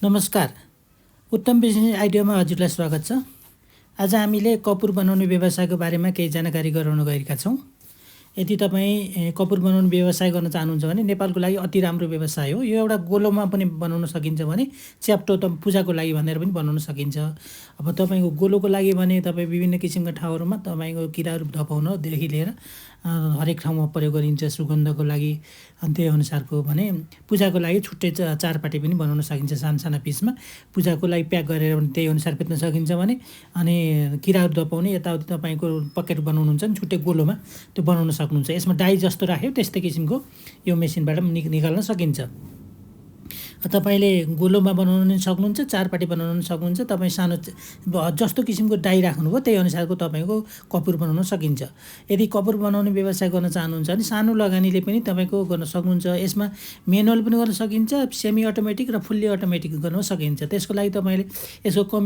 नमस्कार। उत्तम बिजनेस आइडियामा हजुरलाई स्वागत छ। आज हामीले कपुर बनाउने व्यवसायको बारेमा केही जानकारी गराउन गएका छौँ। यदि तपाईँ कपुर बनाउने व्यवसाय गर्न चाहनुहुन्छ भने नेपालको लागि अति राम्रो व्यवसाय हो। यो एउटा गोलोमा पनि बनाउन सकिन्छ भने च्याप्टो पूजाको लागि भनेर पनि बनाउन सकिन्छ। अब तपाईँको गोलोको लागि भने तपाईँ विभिन्न किसिमका ठाउँहरूमा तपाईँको किराहरू धपाउनदेखि लिएर हरेक ठाउँमा प्रयोग गरिन्छ। सुगन्धको लागि अनि त्यही अनुसारको भने पूजाको लागि छुट्टै चारपाटी पनि बनाउन सकिन्छ। साना पिसमा पूजाको लागि प्याक गरेर पनि त्यही अनुसार बेच्न सकिन्छ भने अनि किराहरू धपाउने यताउति तपाईँको पकेट बनाउनुहुन्छ भने छुट्टै गोलोमा त्यो बनाउन सक्नुहुन्छ। यसमा डाई जस्तो राख्यो त्यस्तै किसिमको यो मेसिनबाट निकाल्न सकिन्छ। तपाईँले गोलोमा बनाउन पनि सक्नुहुन्छ, चारपाटी बनाउन पनि सक्नुहुन्छ। तपाईँ सानो जस्तो किसिमको डाई राख्नुभयो त्यही अनुसारको तपाईँको कपुर बनाउन सकिन्छ। यदि कपुर बनाउने व्यवसाय गर्न चाहनुहुन्छ भने सानो लगानीले पनि तपाईँको गर्न सक्नुहुन्छ। यसमा मेनुअल पनि गर्न सकिन्छ, सेमी अटोमेटिक र फुल्ली अटोमेटिक गर्न सकिन्छ। त्यसको लागि तपाईँले यसको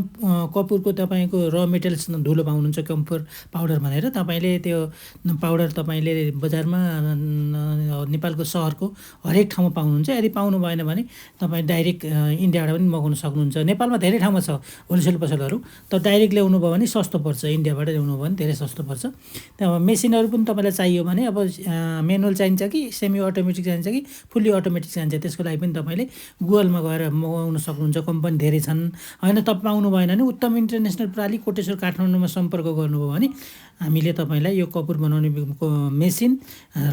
कपुरको तपाईँको र मेटेरियल्स धुलो पाउनुहुन्छ, कम्फोर पाउडर भनेर। तपाईँले त्यो पाउडर तपाईँले बजारमा नेपालको सहरको हरेक ठाउँमा पाउनुहुन्छ। यदि पाउनु भएन भने तपाईँ डाइरेक्ट इन्डियाबाट पनि मगाउन सक्नुहुन्छ। नेपालमा धेरै ठाउँमा छ होलसेल पसलहरू, तर डाइरेक्ट ल्याउनु भयो भने सस्तो पर्छ। इन्डियाबाट ल्याउनु भयो भने धेरै सस्तो पर्छ। त्यहाँ मेसिनहरू पनि तपाईँलाई चाहियो भने अब मेनुअल चाहिन्छ कि सेमी अटोमेटिक चाहिन्छ कि फुल्ली अटोमेटिक चाहिन्छ, त्यसको लागि पनि तपाईँले गुगलमा गएर मगाउन सक्नुहुन्छ। कम्पनी धेरै छन्। होइन तपाईँ पाउनु भएन भने उत्तम इन्टरनेसनल प्रणाली कोटेश्वर काठमाडौँमा सम्पर्क गर्नुभयो भने हामीले तपाईँलाई यो कपुर बनाउने मेसिन,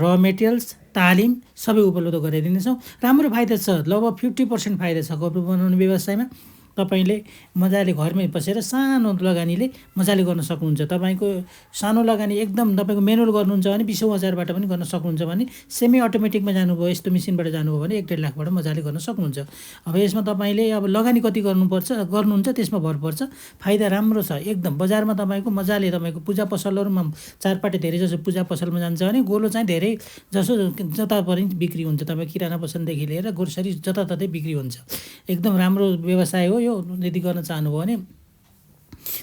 र मेटेरियल्स, तालिम सबै उपलब्ध गराइदिनेछौँ। राम्रो फाइदा छ, लगभग 50% फाइदा छ कपुर बनाउने व्यवसायमा। तपाईँले मजाले घरमै बसेर सानो लगानीले मजाले गर्न सक्नुहुन्छ। तपाईँको सानो लगानी एकदम तपाईँको मेनुअल गर्नुहुन्छ भने 20,000बाट पनि गर्न सक्नुहुन्छ भने सेमी अटोमेटिकमा जानुभयो, यस्तो मेसिनबाट जानुभयो भने 1-1.5 लाखबाट मजाले गर्न सक्नुहुन्छ। अब यसमा तपाईँले अब लगानी कति गर्नुहुन्छ त्यसमा भर पर्छ। फाइदा राम्रो छ एकदम। बजारमा तपाईँको मजाले तपाईँको पूजा पसलहरूमा चारपाटी धेरै जसो पूजा पसलमा जान्छ भने गोलो चाहिँ धेरै जसो जता पनि बिक्री हुन्छ। तपाईँ किराना पसलदेखि लिएर ग्रोसरी जताततै बिक्री हुन्छ। एकदम राम्रो व्यवसाय हो यो। यदि गर्न चाहनुभयो भने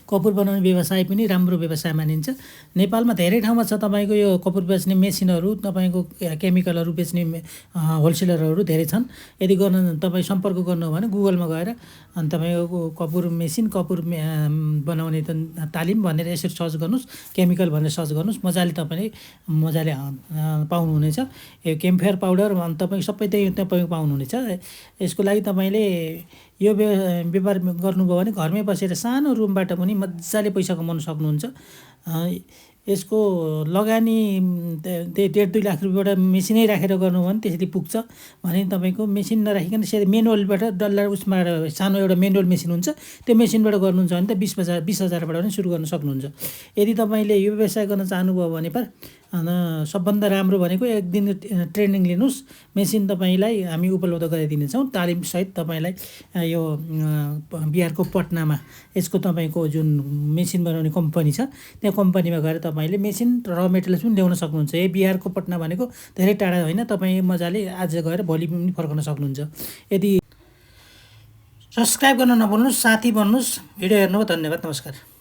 कपुर बनाउने व्यवसाय पनि राम्रो व्यवसाय मानिन्छ। नेपालमा धेरै ठाउँमा छ तपाईँको यो कपुर बेच्ने मेसिनहरू, तपाईँको केमिकलहरू बेच्ने होलसेलरहरू धेरै छन्। यदि तपाईँ सम्पर्क गर्नु भने गुगलमा गएर अनि तपाईँको कपुर मेसिन, कपुर बनाउने तालिम भनेर यसरी सर्च गर्नुहोस्, केमिकल भनेर सर्च गर्नुहोस्, मजाले तपाईँले पाउनुहुनेछ। यो केम्फेयर पाउडर अनि तपाईँको सबै त्यही तपाईँको पाउनुहुनेछ। यसको लागि तपाईँले यो व्यापार गर्नुभयो भने घरमै बसेर सानो रुमबाट पनि मजाले पैसा कमाउन सक्नुहुन्छ। यसको लगानी 1.5-2 लाख रुपियाँबाट मेसिनै राखेर गर्नु भने त्यसरी पुग्छ भने तपाईँको मेसिन नराखिकन यसरी मेनुअलबाट डल्ला उसमा सानो एउटा मेनुअल मेसिन हुन्छ, त्यो मेसिनबाट गर्नुहुन्छ भने त 20,000बाट पनि सुरु गर्न सक्नुहुन्छ। यदि तपाईँले यो व्यवसाय गर्न चाहनुभयो भने सबभन्दा राम्रो भनेको एक दिन ट्रेनिङ लिनुहोस्। मेसिन तपाईँलाई हामी उपलब्ध गराइदिनेछौँ तालिमसहित। तपाईँलाई यो बिहारको पटनामा यसको तपाईँको जुन मेसिन बनाउने कम्पनी छ त्यहाँ कम्पनीमा गएर तपाईँले मेसिन र मेटेरियल्स पनि ल्याउन सक्नुहुन्छ। यही बिहारको पटना भनेको धेरै टाढा होइन। तपाईँ मजाले आज गएर भोलि पनि फर्कन सक्नुहुन्छ। यदि सब्सक्राइब गर्न नभुल्नुहोस्, साथी बन्नुहोस्। भिडियो हेर्नुभयो धन्यवाद। नमस्कार।